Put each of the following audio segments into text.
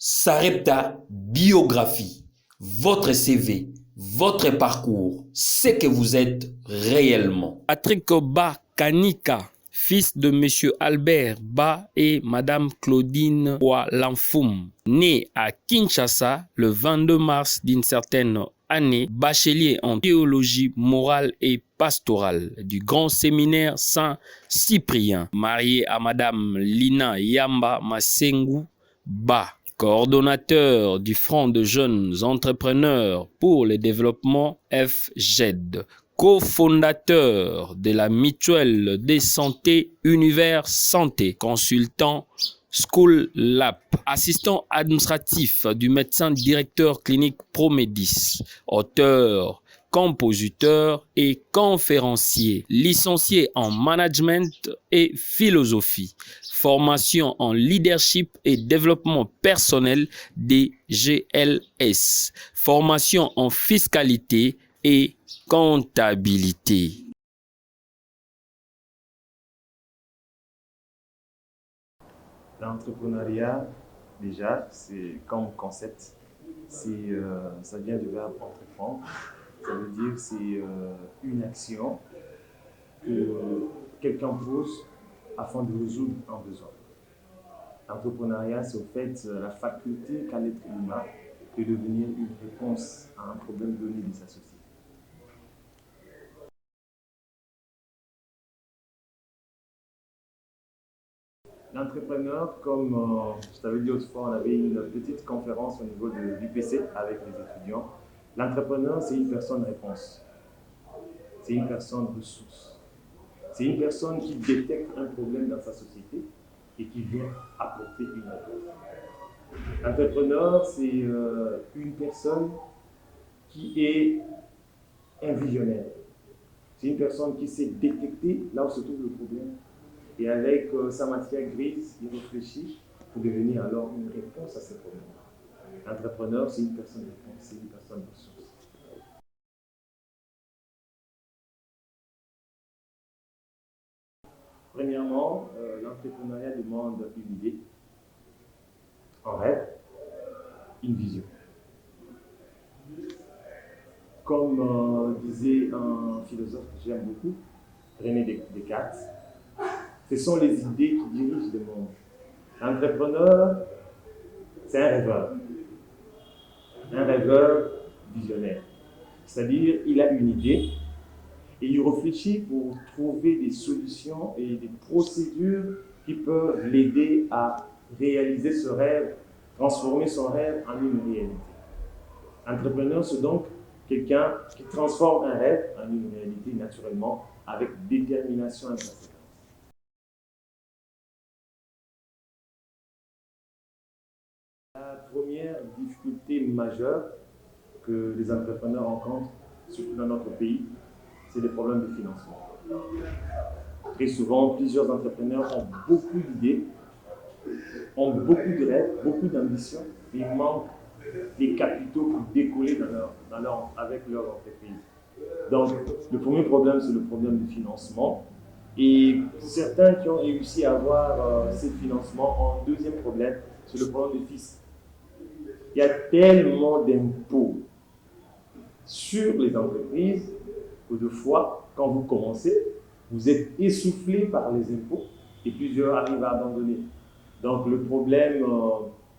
Sarepta Biographie, votre CV, votre parcours, ce que vous êtes réellement. Patrick Ba Kanika, fils de M. Albert Ba et Mme Claudine Walamfoum, né à Kinshasa le 22 mars d'une certaine année, bachelier en théologie morale et pastorale du grand séminaire Saint-Cyprien, marié à Mme Lina Yamba Masengu Ba, coordonnateur du Front de jeunes entrepreneurs pour le développement FGED, cofondateur de la mutuelle de santé Univers Santé, consultant School Lab, assistant administratif du médecin directeur clinique Promedis, auteur, compositeur et conférencier, licencié en management et philosophie, formation en leadership et développement personnel des GLS, formation en fiscalité et comptabilité. L'entrepreneuriat, déjà, c'est comme concept, ça vient du verbe entreprendre. Ça veut dire que c'est une action que quelqu'un pose afin de résoudre un besoin. L'entrepreneuriat, c'est au fait la faculté qu'a l'être humain de devenir une réponse à un problème donné de sa société. L'entrepreneur, comme je t'avais dit autrefois, on avait une petite conférence au niveau de l'UPC avec les étudiants. L'entrepreneur, c'est une personne réponse. C'est une personne ressource. C'est une personne qui détecte un problème dans sa société et qui vient apporter une réponse. L'entrepreneur, c'est une personne qui est un visionnaire. C'est une personne qui sait détecter là où se trouve le problème. Et avec sa matière grise, il réfléchit pour devenir alors une réponse à ces problèmes. L'entrepreneur, c'est une personne réponse, c'est une personne ressource. Premièrement, l'entrepreneuriat demande une idée, un rêve, une vision. Comme disait un philosophe que j'aime beaucoup, René Descartes, ce sont les idées qui dirigent le monde. L'entrepreneur, c'est un rêveur visionnaire. C'est-à-dire, il a une idée et il réfléchit pour trouver des solutions et des procédures qui peuvent l'aider à réaliser ce rêve, transformer son rêve en une réalité. L'entrepreneur, c'est donc quelqu'un qui transforme un rêve en une réalité naturellement avec détermination et persévérance. La première difficulté majeure que les entrepreneurs rencontrent, surtout dans notre pays, c'est les problèmes de financement. Très souvent, plusieurs entrepreneurs ont beaucoup d'idées, ont beaucoup de rêves, beaucoup d'ambitions, mais il manque des capitaux pour décoller avec leur entreprise. Donc, le premier problème, c'est le problème de financement. Et certains qui ont réussi à avoir ces financements ont un deuxième problème, c'est le problème de fisc. Il y a tellement d'impôts sur les entreprises que de fois, quand vous commencez, vous êtes essoufflé par les impôts et plusieurs arrivent à abandonner. Donc le problème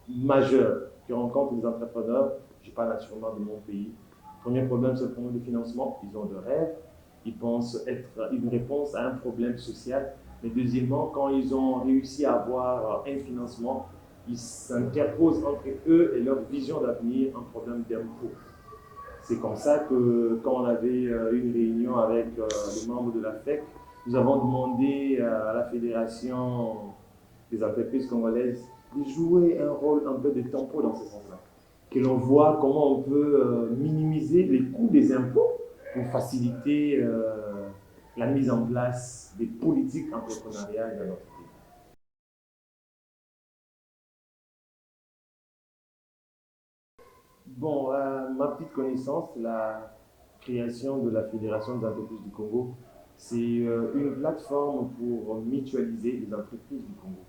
majeur que rencontrent les entrepreneurs, je parle naturellement de mon pays, le premier problème c'est le problème de financement. Ils ont de rêves, ils pensent être une réponse à un problème social. Mais deuxièmement, quand ils ont réussi à avoir un financement, ils s'interposent entre eux et leur vision d'avenir un problème d'impôt. C'est comme ça que quand on avait une réunion avec les membres de la FEC, nous avons demandé à la Fédération des entreprises congolaises de jouer un rôle un peu de tampon dans ce sens-là. Que l'on voit comment on peut minimiser les coûts des impôts pour faciliter la mise en place des politiques entrepreneuriales dans notre pays. Bon, ma petite connaissance, la création de la Fédération des entreprises du Congo, c'est une plateforme pour mutualiser les entreprises du Congo.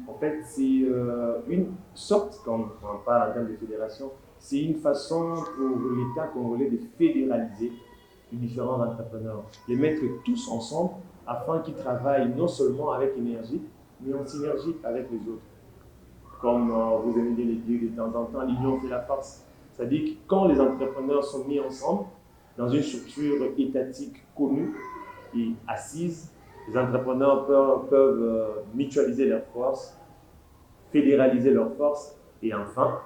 En fait, c'est une sorte, quand on parle en termes de fédération, c'est une façon pour l'État congolais de fédéraliser les différents entrepreneurs, les mettre tous ensemble afin qu'ils travaillent non seulement avec énergie, mais en synergie avec les autres. Comme vous aimez bien le dire de temps en temps, l'union fait la force. C'est-à-dire que quand les entrepreneurs sont mis ensemble dans une structure étatique connue et assise, les entrepreneurs peuvent mutualiser leurs forces, fédéraliser leurs forces et enfin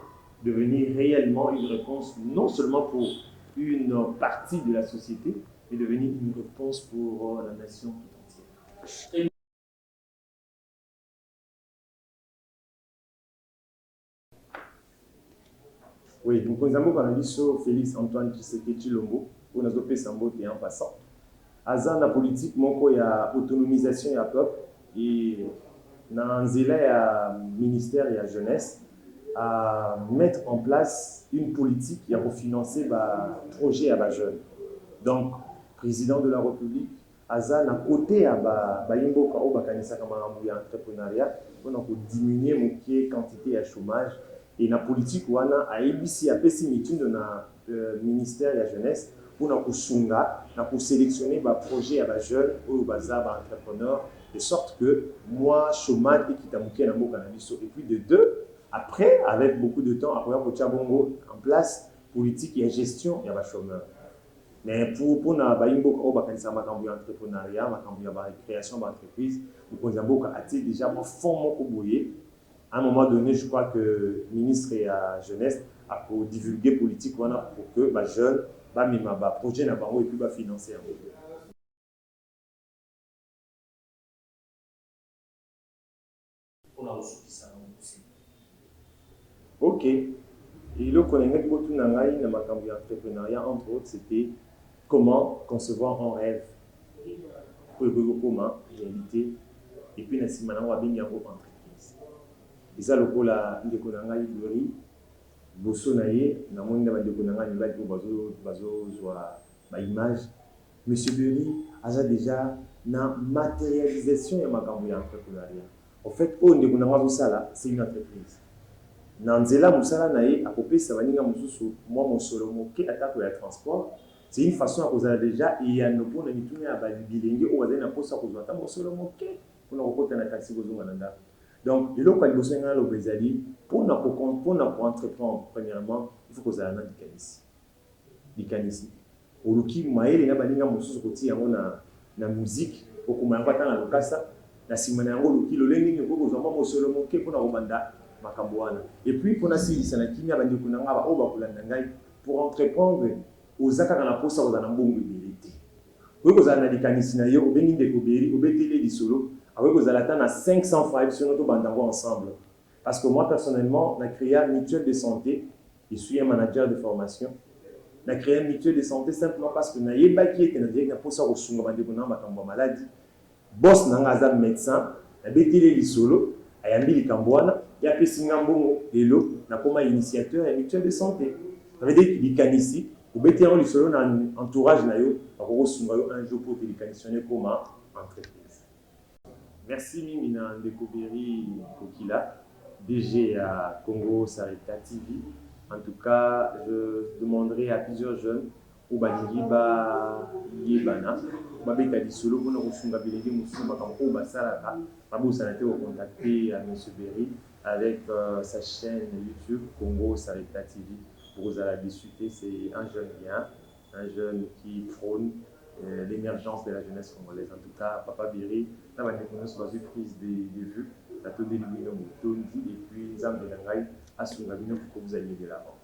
devenir réellement une réponse non seulement pour une partie de la société, mais devenir une réponse pour la nation tout entière. Oui, donc nous avons parlé sur Félix Antoine Tshisekedi Tshilombo, pour nous opérer en beauté en passant. Aza na politique, moko ya autonomisation ya peuple et na nzela ya ministère ya jeunesse à mettre en place une politique qui a pour financer un projet à jeunes. Donc, président de la République, Aza na côté à Bayimbo Kao Bakanisa Kamarambu ya entrepreneuriat, pour diminuer la quantité de chômage. Et la politique, wana a ABC a pesi mitune na ministère de la jeunesse pour sélectionner des projets à jeunes ou des entrepreneurs de sorte que moi chômage et qui na mboka na biso et puis de deux après avec beaucoup de temps après ko bongo en place politique et gestion ya ba chômeurs. Mais pour na bayimbo ko bakanisa makambo ya entrepreneuriat makambo ya création d'entreprise ko zamboka ati déjà mo fond moko boye. À un moment donné, je crois que le ministre de la Jeunesse a pour divulguer politique pour que les jeunes, les projets et puis financer. Ok. Et le connaît beaucoup de l'entrepreneuriat, entre autres, c'était comment concevoir un rêve. Pour le comment, réalité, et puis la entreprise. Eza lokola ndeko na ngai Lori boso na ye na moni na bandeko na ngai mibali po bazozwa image. Monsieur Berry aza déjà na matérialisation ya makambo ya entrepreneuriat. En fait, oyo ndeko na ngai azosala c'est une entreprise. Na nzela mosala na ye akopesa baninga mosusu mwa mosolo moke atako ya transport. C'est une façon ya kozala déjà eyano mpona mituna ya bilenge oyo bazali na mposa kozwa ata mosolo moke mpona kokota na taxi kozonga na ndako. Donc, le local de Bosnia pour entreprendre, premièrement, il faut que vous ayez un dikanisi. Au loki, maël na baninga mosusu koti yango na musique, pour que maël na lokasa, na simana yango loki lo lengi ko ko zama mosolo moke pour na obanda makamboana. Et puis pour na si sana kimia bandi ko nanga ba oba kolanda ngai pour entreprendre ozaka na posa ozana mbongo bilité. Ko ko zana dikanisi na yo bengi de ko beri obetele di solo. Avec vous allez atteindre à 500 francs sur notre bandango ensemble. Parce que moi, personnellement, j'ai créé un mutuelle de santé. Je suis un manager de formation. J'ai créé un mutuelle de santé simplement parce que j'ai pas qui était dans pour ça au sunga bandeko na maladie. Boss n'a médecin, a bétélé li solo, a yambi li kambwana, ya pesinga mbongo lelo na koma initiateur et mutuelle de santé. Ça veut dire qu'il kanisi, ou bétélé li solo na entourage na yo, a ko sunga yo un jour pour te conditionner comme entreprise. Merci Mimina Ndekoberi Kokila, DG à Congo Sarita TV. En tout cas, je demanderai à plusieurs jeunes au Baniriba Yebana, Babeka Dissolo, pour nous retrouver Moussouba comme Obasarata, Babou Sanate au contacter à M. Berry avec sa chaîne YouTube Congo Sarita TV pour vous aller discuter. C'est un jeune bien, un jeune qui prône l'émergence de la jeunesse congolaise. En tout cas, Papa Berry, nous avons une prise de vue, la tonne de l'illumination, et puis nous avons des langages à ce pour que vous alliez de l'avant.